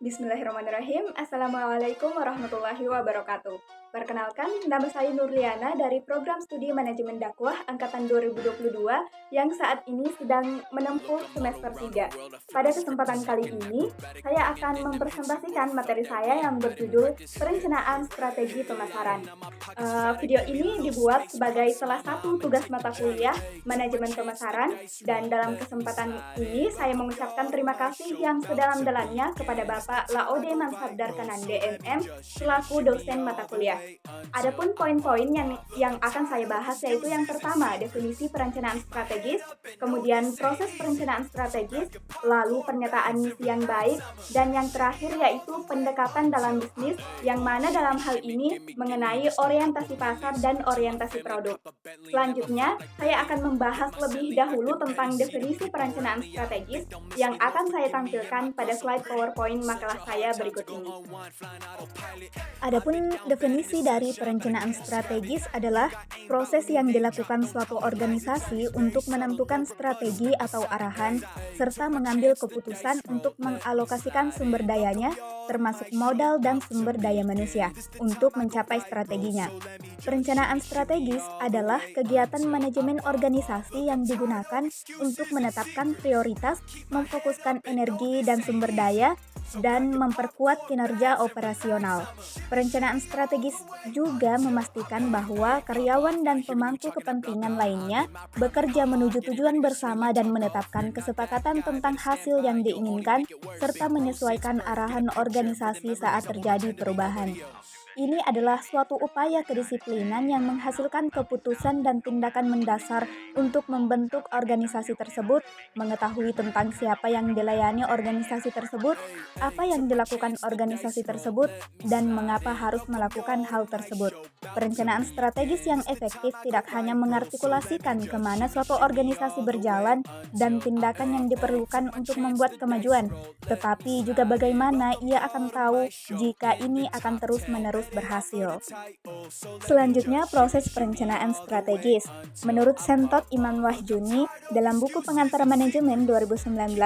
Bismillahirrahmanirrahim. Assalamualaikum warahmatullahi wabarakatuh. Perkenalkan, nama saya Nurliana dari Program Studi Manajemen Dakwah Angkatan 2022 yang saat ini sedang menempuh semester 3. Pada kesempatan kali ini, saya akan mempresentasikan materi saya yang berjudul Perencanaan Strategi Pemasaran. Video ini dibuat sebagai salah satu tugas mata kuliah Manajemen Pemasaran, dan dalam kesempatan ini saya mengucapkan terima kasih yang sedalam-dalamnya kepada Bapak Laode Mansardar Kanande MM selaku dosen mata kuliah. Adapun poin-poin yang akan saya bahas yaitu yang pertama, definisi perencanaan strategis, kemudian proses perencanaan strategis, lalu pernyataan misi yang baik, dan yang terakhir yaitu pendekatan dalam bisnis, yang mana dalam hal ini mengenai orientasi pasar dan orientasi produk. Selanjutnya, saya akan membahas lebih dahulu tentang definisi perencanaan strategis yang akan saya tampilkan pada slide PowerPoint makalah saya berikut ini. Adapun definisi dari perencanaan strategis adalah proses yang dilakukan suatu organisasi untuk menentukan strategi atau arahan serta mengambil keputusan untuk mengalokasikan sumber dayanya termasuk modal dan sumber daya manusia untuk mencapai strateginya. Perencanaan strategis adalah kegiatan manajemen organisasi yang digunakan untuk menetapkan prioritas, memfokuskan energi dan sumber daya, dan memperkuat kinerja operasional. Perencanaan strategis juga memastikan bahwa karyawan dan pemangku kepentingan lainnya bekerja menuju tujuan bersama dan menetapkan kesepakatan tentang hasil yang diinginkan, serta menyesuaikan arahan organisasi saat terjadi perubahan. Ini adalah suatu upaya kedisiplinan yang menghasilkan keputusan dan tindakan mendasar untuk membentuk organisasi tersebut, mengetahui tentang siapa yang dilayani organisasi tersebut, apa yang dilakukan organisasi tersebut, dan mengapa harus melakukan hal tersebut. Perencanaan strategis yang efektif tidak hanya mengartikulasikan kemana suatu organisasi berjalan dan tindakan yang diperlukan untuk membuat kemajuan, tetapi juga bagaimana ia akan tahu jika ini akan terus-menerus berhasil. Selanjutnya, proses perencanaan strategis. Menurut Sentot Imam Wahjuni, dalam buku Pengantar Manajemen 2019,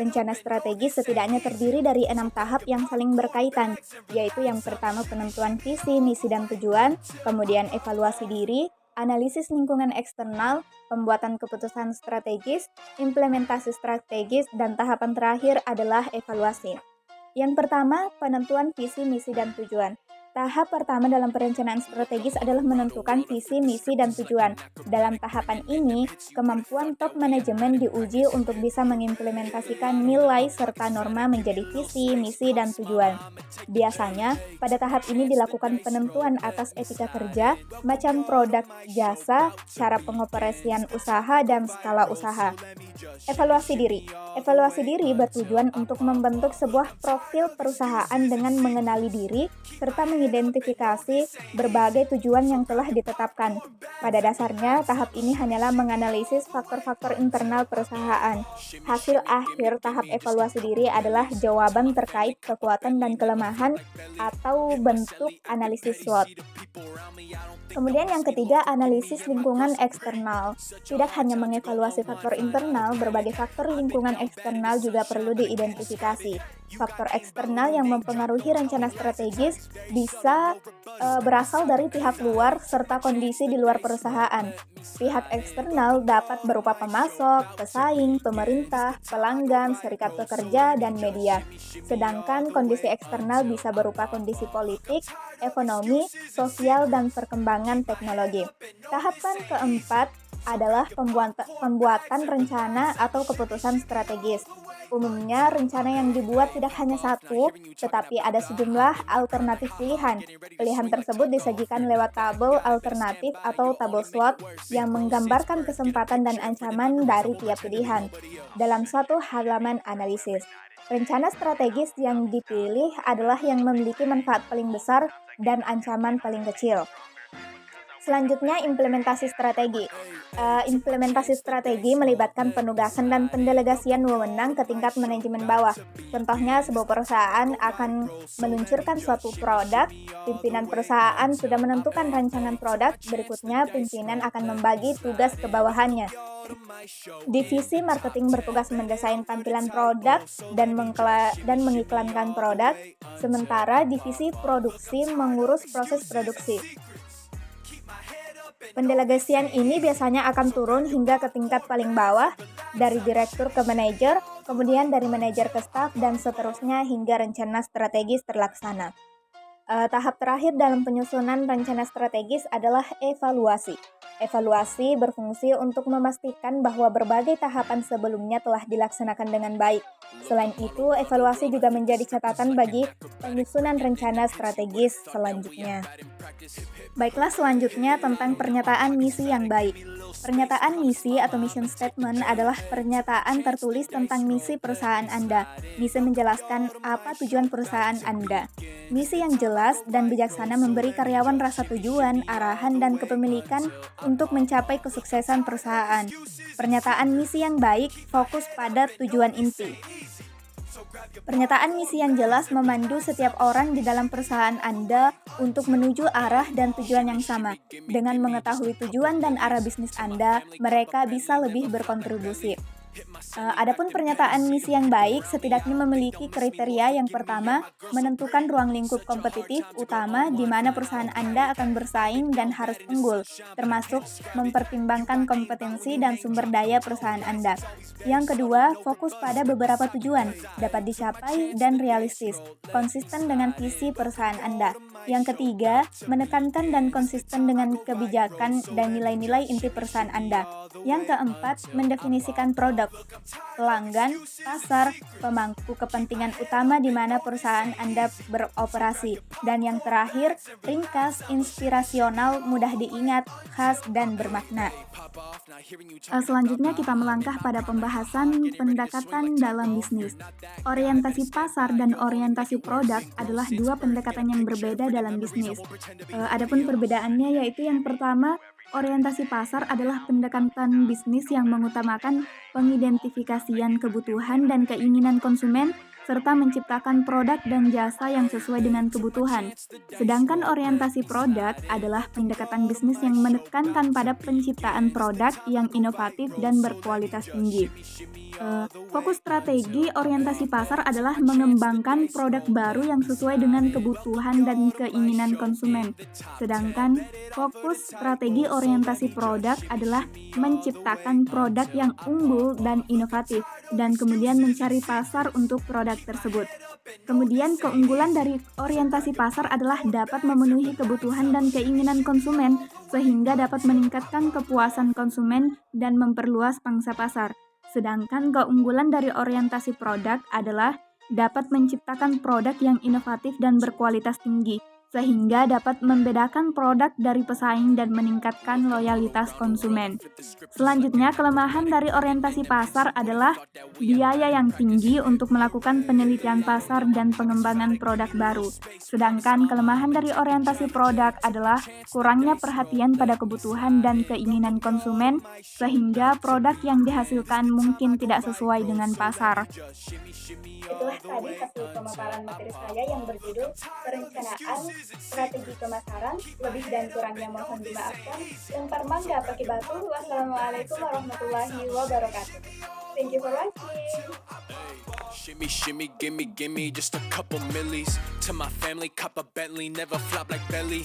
rencana strategis setidaknya terdiri dari 6 tahap yang saling berkaitan, yaitu yang pertama penentuan visi, misi, dan tujuan, kemudian evaluasi diri, analisis lingkungan eksternal, pembuatan keputusan strategis, implementasi strategis, dan tahapan terakhir adalah evaluasi. Yang pertama, penentuan visi, misi, dan tujuan. Tahap pertama dalam perencanaan strategis adalah menentukan visi, misi, dan tujuan. Dalam tahapan ini, kemampuan top manajemen diuji untuk bisa mengimplementasikan nilai serta norma menjadi visi, misi, dan tujuan. Biasanya, pada tahap ini dilakukan penentuan atas etika kerja, macam produk jasa, cara pengoperasian usaha, dan skala usaha. Evaluasi diri. Evaluasi diri bertujuan untuk membentuk sebuah profil perusahaan dengan mengenali diri, serta mengidentifikasi berbagai tujuan yang telah ditetapkan. Pada dasarnya, tahap ini hanyalah menganalisis faktor-faktor internal perusahaan. Hasil akhir tahap evaluasi diri adalah jawaban terkait kekuatan dan kelemahan atau bentuk analisis SWOT. Kemudian yang ketiga, analisis lingkungan eksternal. Tidak hanya mengevaluasi faktor internal, berbagai faktor lingkungan eksternal juga perlu diidentifikasi. Faktor eksternal yang mempengaruhi rencana strategis bisa berasal dari pihak luar serta kondisi di luar perusahaan. Pihak eksternal dapat berupa pemasok, pesaing, pemerintah, pelanggan, serikat pekerja, dan media. Sedangkan kondisi eksternal bisa berupa kondisi politik, ekonomi, sosial, dan perkembangan teknologi. Tahapan keempat adalah pembuatan rencana atau keputusan strategis. Umumnya, rencana yang dibuat tidak hanya satu, tetapi ada sejumlah alternatif pilihan. Pilihan tersebut disajikan lewat tabel alternatif atau tabel SWOT yang menggambarkan kesempatan dan ancaman dari tiap pilihan dalam satu halaman analisis. Rencana strategis yang dipilih adalah yang memiliki manfaat paling besar dan ancaman paling kecil. Selanjutnya, implementasi strategi. Implementasi strategi melibatkan penugasan dan pendelegasian wewenang ke tingkat manajemen bawah. Contohnya, sebuah perusahaan akan meluncurkan suatu produk, pimpinan perusahaan sudah menentukan rancangan produk, berikutnya pimpinan akan membagi tugas ke bawahannya. Divisi marketing bertugas mendesain tampilan produk dan mengiklankan produk, sementara divisi produksi mengurus proses produksi. Pendelegasian ini biasanya akan turun hingga ke tingkat paling bawah, dari direktur ke manajer, kemudian dari manajer ke staf, dan seterusnya hingga rencana strategis terlaksana. Tahap terakhir dalam penyusunan rencana strategis adalah evaluasi. Evaluasi berfungsi untuk memastikan bahwa berbagai tahapan sebelumnya telah dilaksanakan dengan baik. Selain itu, evaluasi juga menjadi catatan bagi penyusunan rencana strategis selanjutnya. Baiklah, selanjutnya tentang pernyataan misi yang baik. Pernyataan misi atau mission statement adalah pernyataan tertulis tentang misi perusahaan Anda. Misi menjelaskan apa tujuan perusahaan Anda. Misi yang jelas dan bijaksana memberi karyawan rasa tujuan, arahan, dan kepemilikan untuk mencapai kesuksesan perusahaan. Pernyataan misi yang baik fokus pada tujuan inti. Pernyataan misi yang jelas memandu setiap orang di dalam perusahaan Anda untuk menuju arah dan tujuan yang sama. Dengan mengetahui tujuan dan arah bisnis Anda, mereka bisa lebih berkontribusi. Adapun pernyataan misi yang baik setidaknya memiliki kriteria. Yang pertama, menentukan ruang lingkup kompetitif utama di mana perusahaan Anda akan bersaing dan harus unggul, termasuk mempertimbangkan kompetensi dan sumber daya perusahaan Anda. Yang kedua, fokus pada beberapa tujuan, dapat dicapai dan realistis, konsisten dengan visi perusahaan Anda. Yang ketiga, menekankan dan konsisten dengan kebijakan dan nilai-nilai inti perusahaan Anda. Yang keempat, mendefinisikan produk, pelanggan, pasar, pemangku kepentingan utama di mana perusahaan Anda beroperasi. Dan yang terakhir, ringkas, inspirasional, mudah diingat, khas, dan bermakna. Selanjutnya kita melangkah pada pembahasan pendekatan dalam bisnis. Orientasi pasar dan orientasi produk adalah dua pendekatan yang berbeda dalam bisnis. Adapun perbedaannya yaitu yang pertama, orientasi pasar adalah pendekatan bisnis yang mengutamakan pengidentifikasian kebutuhan dan keinginan konsumen serta menciptakan produk dan jasa yang sesuai dengan kebutuhan. Sedangkan orientasi produk adalah pendekatan bisnis yang menekankan pada penciptaan produk yang inovatif dan berkualitas tinggi. Fokus strategi orientasi pasar adalah mengembangkan produk baru yang sesuai dengan kebutuhan dan keinginan konsumen. Sedangkan fokus strategi orientasi produk adalah menciptakan produk yang unggul dan inovatif dan kemudian mencari pasar untuk produk tersebut. Kemudian keunggulan dari orientasi pasar adalah dapat memenuhi kebutuhan dan keinginan konsumen sehingga dapat meningkatkan kepuasan konsumen dan memperluas pangsa pasar. Sedangkan keunggulan dari orientasi produk adalah dapat menciptakan produk yang inovatif dan berkualitas tinggi, sehingga dapat membedakan produk dari pesaing dan meningkatkan loyalitas konsumen. Selanjutnya, kelemahan dari orientasi pasar adalah biaya yang tinggi untuk melakukan penelitian pasar dan pengembangan produk baru. Sedangkan kelemahan dari orientasi produk adalah kurangnya perhatian pada kebutuhan dan keinginan konsumen, sehingga produk yang dihasilkan mungkin tidak sesuai dengan pasar. Itulah tadi hasil pemaparan materi saya yang berjudul Perencanaan Strategi Pemasaran. Lebih dan kurangnya mohon dimaafkan. Lempar mangga pakai batu. Wassalamualaikum warahmatullahi wabarakatuh. Thank you for watching. Shimmy, shimmy, gimme, gimme just a couple millies. To my family, cop a Bentley, never flop like belly.